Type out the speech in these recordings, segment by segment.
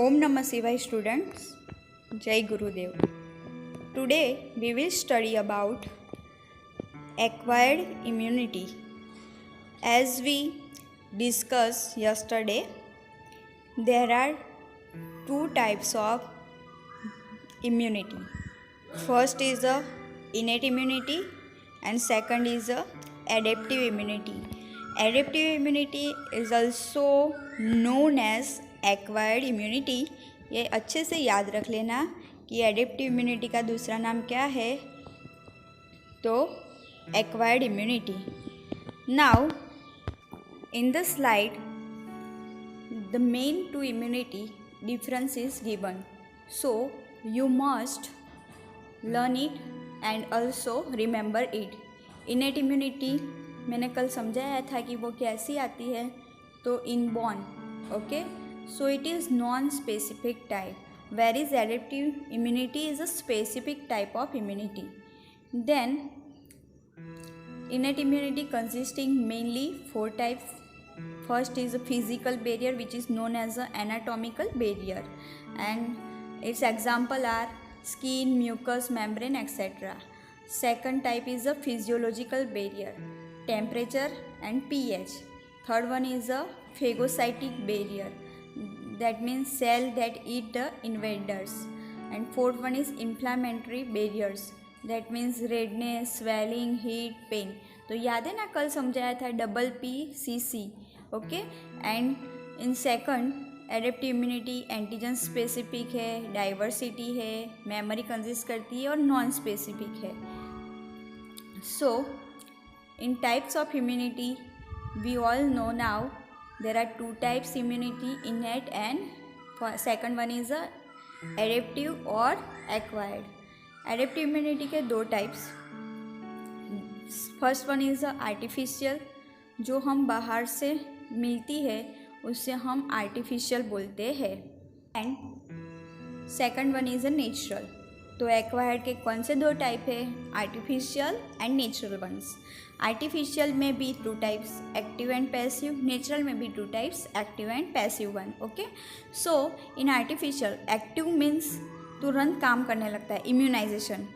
Om Namah Shivaya students, Jai Gurudev. Today we will study about acquired immunity. As we discussed yesterday, there are two types of immunity. First is the innate immunity and second is the adaptive immunity. Adaptive immunity is also known as acquired immunity. ये अच्छे से याद रख लेना कि adaptive immunity का दूसरा नाम क्या है, तो acquired immunity. Now in the slide the main two immunity difference is given, so you must learn it and also remember it. Innate immunity मैंने कल समझाया था कि वो कैसी आती है, तो inborn. Okay, so it is non-specific type, whereas adaptive immunity is a specific type of immunity. Then innate immunity consisting mainly four types. First is a physical barrier, which is known as an anatomical barrier, and its example are skin, mucous membrane, etc. Second type is a physiological barrier, temperature and pH. Third one is a phagocytic barrier, that means cell that eat the invaders, and fourth one is inflammatory barriers, that means redness, swelling, heat, pain. तो याद है ना, कल समझाया था PPCC. Okay, and in second adaptive immunity antigen specific है, diversity है, memory consist करती है और नॉन स्पेसिफिक है. So in types of immunity we all know now there are two types immunity, innate and second one is adaptive or acquired. Adaptive immunity के दो types. First one is artificial, जो हम बाहर से मिलती है उससे हम आर्टिफिशियल बोलते हैं, and second one is natural. तो एक्वायर्ड के कौन से दो टाइप है, artificial and natural ones. Artificial में भी two types, active and passive. Natural में भी two types, active and passive one. Okay, so in artificial active means तुरंत काम करने लगता है, इम्यूनाइजेशन.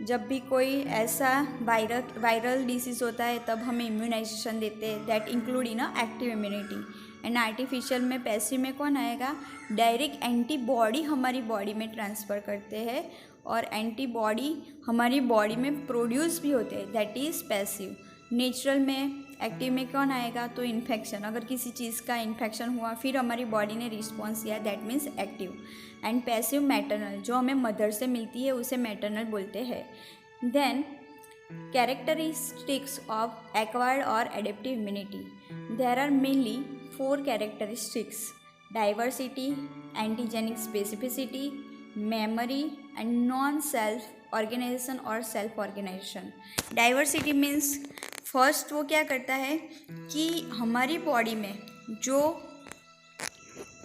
जब भी कोई ऐसा वायरल डिसीज़ होता है तब हमें इम्यूनाइजेशन देते हैं, that include in active immunity. And artificial में, पैसिव में कौन आएगा, डायरेक्ट एंटीबॉडी हमारी बॉडी में ट्रांसफ़र करते हैं और एंटीबॉडी हमारी बॉडी में प्रोड्यूस भी होते हैं, दैट इज़ पैसिव. नेचुरल में, एक्टिव में कौन आएगा, तो इन्फेक्शन, अगर किसी चीज़ का इन्फेक्शन हुआ फिर हमारी बॉडी ने रिस्पॉन्स दिया, that means active. And passive maternal, जो हमें मदर से मिलती है उसे मैटरनल बोलते हैं. देन कैरेक्टरिस्टिक्स ऑफ एक्वायर्ड और adaptive immunity. There are mainly four characteristics: diversity, antigenic specificity, memory and non self organization और self organization. Diversity means first वो क्या करता है कि हमारी बॉडी में जो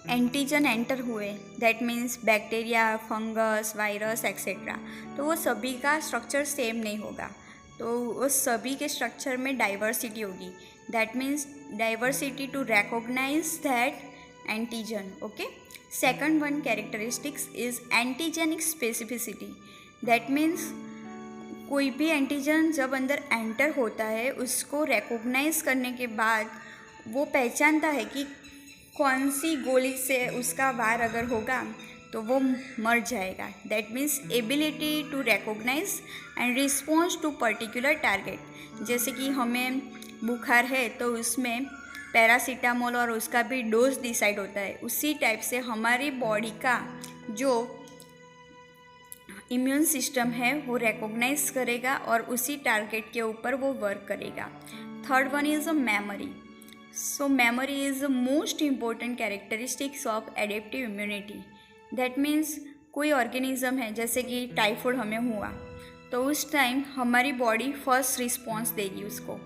एंटीजन एंटर हुए, that means bacteria, fungus, virus etcetera, तो वो सभी का स्ट्रक्चर सेम नहीं होगा, तो उस सभी के स्ट्रक्चर में डाइवर्सिटी होगी. That means diversity to recognise that antigen. Okay, second one characteristics is antigenic specificity. that means कोई भी एंटीजन जब अंदर एंटर होता है उसको रिकॉग्नाइज करने के बाद वो पहचानता है कि कौन सी गोली से उसका वार अगर होगा तो वो मर जाएगा. That means ability to recognise and response to particular target. जैसे कि हमें बुखार है तो उसमें पैरासीटामोल और उसका भी डोज डिसाइड होता है, उसी टाइप से हमारी बॉडी का जो इम्यून सिस्टम है वो रिकॉग्नाइज करेगा और उसी टारगेट के ऊपर वो वर्क करेगा. Third one is a memory. So memory is the most important characteristics of adaptive immunity. That means कोई ऑर्गेनिज्म है, जैसे कि टाइफाइड हमें हुआ तो उस टाइम हमारी बॉडी फर्स्ट रिस्पॉन्स देगी उसको,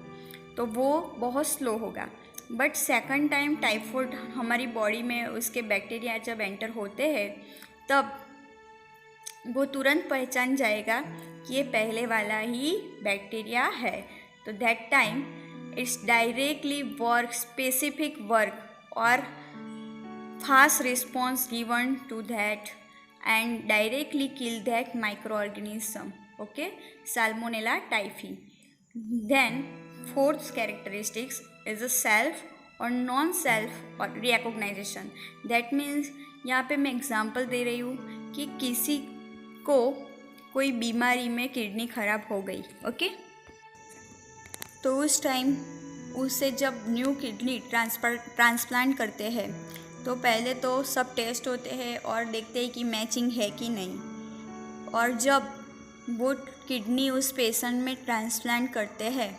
तो वो बहुत स्लो होगा. बट सेकंड टाइम टाइफाइड हमारी बॉडी में उसके बैक्टीरिया जब एंटर होते हैं तब वो तुरंत पहचान जाएगा कि ये पहले वाला ही बैक्टीरिया है, तो that time it's directly work specific work और fast response given to that and directly kill that microorganism, okay, Salmonella typhi. Then fourth characteristics is a self और नॉन सेल्फ और रिकॉग्नाइजेशन. दैट मीन्स यहाँ पे मैं example दे रही हूँ कि किसी को कोई बीमारी में किडनी ख़राब हो गई, ओके, तो उस टाइम उसे जब न्यू किडनी ट्रांसप्लांट करते हैं तो पहले तो सब टेस्ट होते हैं और देखते हैं कि मैचिंग है कि नहीं. और जब वो किडनी उस पेशेंट में ट्रांसप्लांट करते हैं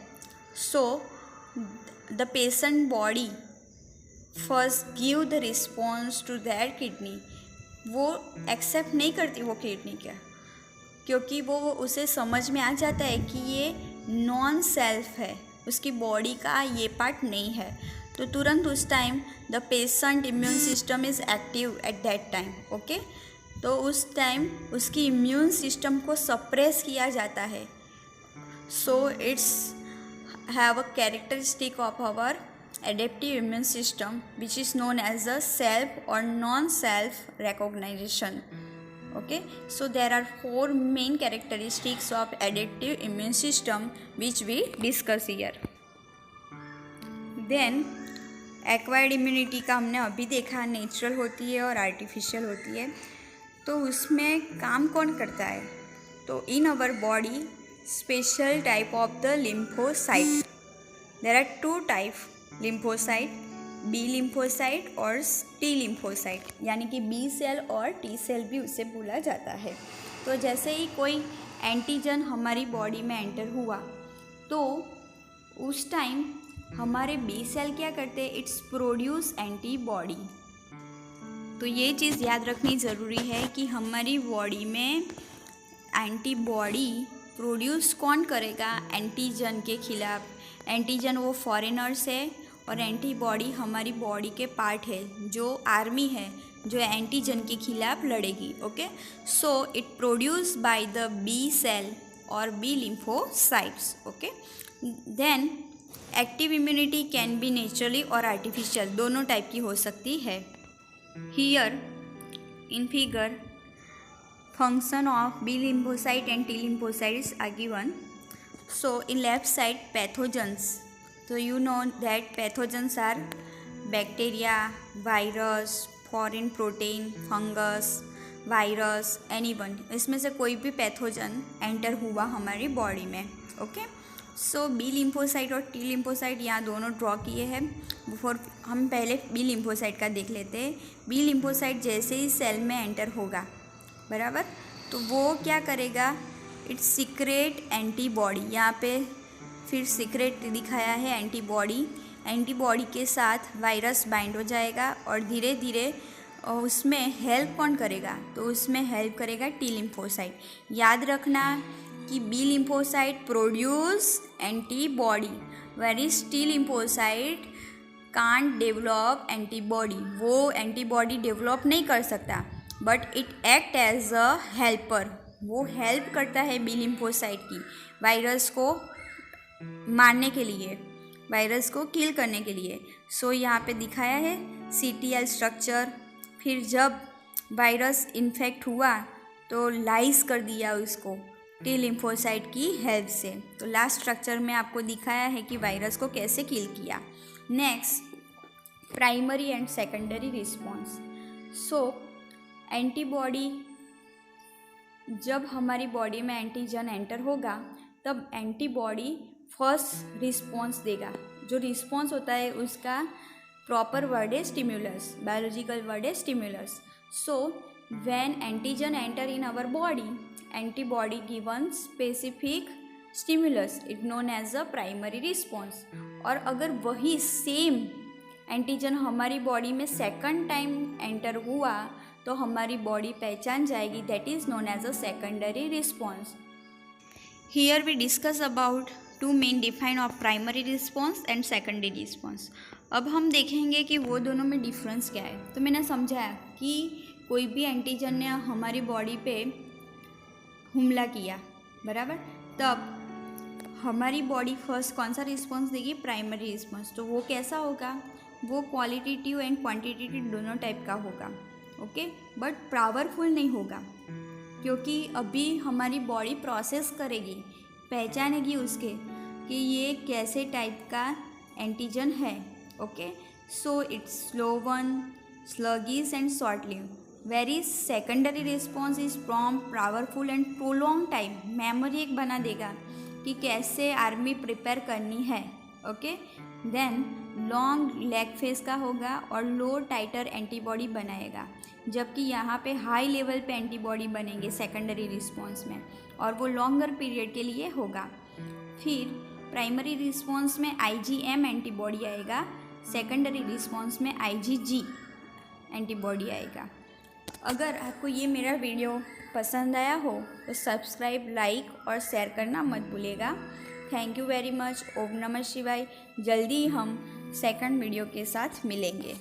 so the patient body first give the response to that kidney. वो एक्सेप्ट नहीं करती वो किडनी क्या, क्योंकि वो उसे समझ में आ जाता है कि ये नॉन सेल्फ है, उसकी बॉडी का ये पार्ट नहीं है. तो तुरंत उस time the patient immune system is active at that time, okay. तो उस टाइम उसकी इम्यून सिस्टम को सप्रेस किया जाता है. So it's have a characteristic of our adaptive immune system which is known as the self or non-self recognition, okay. So there are four main characteristics of adaptive immune system which we discuss here. Then acquired immunity का हमने अभी देखा, natural होती है और artificial होती है. तो उसमें काम कौन करता है, तो in our body special type of the lymphocyte. There are two type, lymphocyte, B lymphocyte और टी लिम्फोसाइट, यानी कि बी सेल और टी सेल भी उसे बोला जाता है. तो जैसे ही कोई एंटीजन हमारी बॉडी में एंटर हुआ तो उस टाइम हमारे बी सेल क्या करते हैं, इट्स प्रोड्यूस एंटीबॉडी. तो ये चीज़ याद रखनी ज़रूरी है कि हमारी बॉडी में एंटीबॉडी प्रोड्यूस कौन करेगा, एंटीजन के खिलाफ. एंटीजन वो फॉरेनर्स है और एंटीबॉडी हमारी बॉडी के पार्ट है, जो आर्मी है जो एंटीजन के खिलाफ लड़ेगी, okay. So it produce by the B cell और B lymphocytes, okay. Then active immunity can be naturally और आर्टिफिशियल, दोनों टाइप की हो सकती है. Here in figure function of B lymphocyte and T lymphocytes are given. So in left side pathogens, so you know that pathogens are bacteria, virus, foreign protein, fungus, virus, anyone. इसमें से कोई भी pathogen enter हुआ हमारी body में, okay. सो B lymphocyte और T lymphocyte यहाँ दोनों ड्रॉ किए हैं. बिफोर हम पहले बी लिम्फोसाइट का देख लेते हैं. बी लिम्फोसाइट जैसे ही सेल में एंटर होगा, बराबर, तो वो क्या करेगा, इट्स सीक्रेट एंटीबॉडी. यहाँ पे फिर सीक्रेट दिखाया है एंटीबॉडी. एंटीबॉडी के साथ वायरस बाइंड हो जाएगा और धीरे धीरे उसमें हेल्प कौन करेगा, तो उसमें हेल्प करेगा टी लिम्फोसाइट. याद रखना कि B lymphocyte produce antibody, where is T lymphocyte can't develop antibody. वो एंटीबॉडी डेवलप नहीं कर सकता, but it act as a helper. वो हेल्प करता है बी लिम्फोसाइट की वायरस को मारने के लिए, वायरस को किल करने के लिए. सो यहाँ पे दिखाया है CTL स्ट्रक्चर. फिर जब वायरस इन्फेक्ट हुआ तो लाइस कर दिया उसको टी लिम्फोसाइट की हेल्प से. तो लास्ट स्ट्रक्चर में आपको दिखाया है कि वायरस को कैसे किल किया. Next primary and secondary response. So antibody, जब हमारी बॉडी में एंटीजन एंटर होगा तब एंटीबॉडी फर्स्ट रिस्पॉन्स देगा. जो रिस्पॉन्स होता है उसका प्रॉपर वर्ड है स्टिम्युलस, बायोलॉजिकल वर्ड है stimulus. So when antigen enter in our body, antibody given specific stimulus, it known as a primary response. और अगर वही सेम एंटीजन हमारी बॉडी में सेकंड टाइम एंटर हुआ तो हमारी बॉडी पहचान जाएगी, that is known as a secondary response. Here we discuss about two main define of primary response and secondary response. अब हम देखेंगे कि वो दोनों में डिफरेंस क्या है. तो मैंने समझाया कि कोई भी एंटीजन ने हमारी बॉडी पे हमला किया, बराबर, तब हमारी बॉडी फर्स्ट कौन सा रिस्पॉन्स देगी, प्राइमरी रिस्पॉन्स. तो वो कैसा होगा, वो क्वालिटेटिव एंड क्वांटिटेटिव दोनों टाइप का होगा, ओके, बट पावरफुल नहीं होगा, क्योंकि अभी हमारी बॉडी प्रोसेस करेगी, पहचानेगी उसके कि ये कैसे टाइप का एंटीजन है, okay. So it's slow one, sluggish and short-lived. Whereas secondary response is prompt, powerful and prolonged time. Memory एक बना देगा कि कैसे आर्मी प्रिपेयर करनी है, okay. Then long lag phase का होगा और लो टाइटर एंटीबॉडी बनाएगा, जबकि यहाँ पे हाई लेवल पे एंटीबॉडी बनेंगे सेकेंडरी रिस्पॉन्स में, और वो लॉन्गर पीरियड के लिए होगा. फिर प्राइमरी रिस्पॉन्स में IgM एंटीबॉडी आएगा, सेकेंडरी रिस्पॉन्स में IgG एंटीबॉडी आएगा. अगर आपको ये मेरा वीडियो पसंद आया हो तो सब्सक्राइब, लाइक और शेयर करना मत भूलिएगा. Thank you very much. ओम नमः शिवाय. जल्दी हम सेकंड वीडियो के साथ मिलेंगे.